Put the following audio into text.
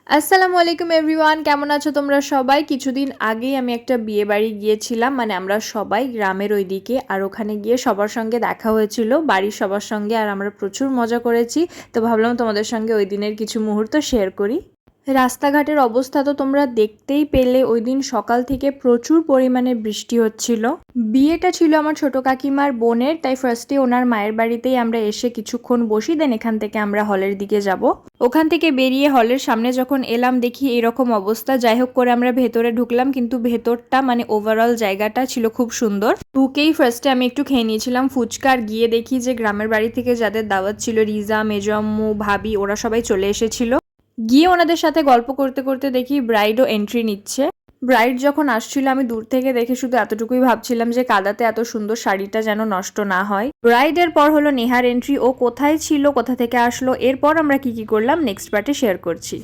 আসসালামু আলাইকুম এভরিওয়ান, কেমন আছো তোমরা সবাই? কিছুদিন আগেই আমি একটা বিয়ে বাড়ি গিয়েছিলাম, মানে আমরা সবাই গ্রামের ওইদিকে। আর ওখানে গিয়ে সবার সঙ্গে দেখা হয়েছিল, বাড়ির সবার সঙ্গে। আর আমরা প্রচুর মজা করেছি। তো ভাবলাম তোমাদের সঙ্গে ওই দিনের কিছু মুহূর্ত শেয়ার করি। রাস্তাঘাটের অবস্থা তো তোমরা দেখতেই পেলে, ওই দিন সকাল থেকে প্রচুর পরিমাণে বৃষ্টি হচ্ছিল। বিয়েটা ছিল আমার ছোট কাকিমার বোনের, তাই ফার্স্টে ওনার মায়ের বাড়িতেই আমরা এসে কিছুক্ষণ বসি, দেন এখান থেকে আমরা হলের দিকে যাব। ওখান থেকে বেরিয়ে হলের সামনে যখন এলাম, দেখি এরকম অবস্থা। যাই হোক করে আমরা ভেতরে ঢুকলাম, কিন্তু ভেতরটা মানে ওভারঅল জায়গাটা ছিল খুব সুন্দর। ঢুকেই ফার্স্টে আমি একটু খেয়ে নিয়েছিলাম ফুচকা। আর গিয়ে দেখি যে গ্রামের বাড়ি থেকে যাদের দাওয়াত ছিল, রিজা, মেজো আম্মু, ভাবি, ওরা সবাই চলে এসেছিল। গিয়ে ওনাদের সাথে গল্প করতে করতে দেখি ব্রাইডও এন্ট্রি নিচ্ছে। ব্রাইড যখন আসছিল, আমি দূর থেকে দেখে শুধু এতটুকুই ভাবছিলাম যে কাদাতে এত সুন্দর শাড়িটা যেন নষ্ট না হয়। ব্রাইডের পর হলো নেহার এন্ট্রি। ও কোথায় ছিল, কোথা থেকে আসলো, এরপর আমরা কি কি করলাম নেক্সট পার্টে শেয়ার করছি।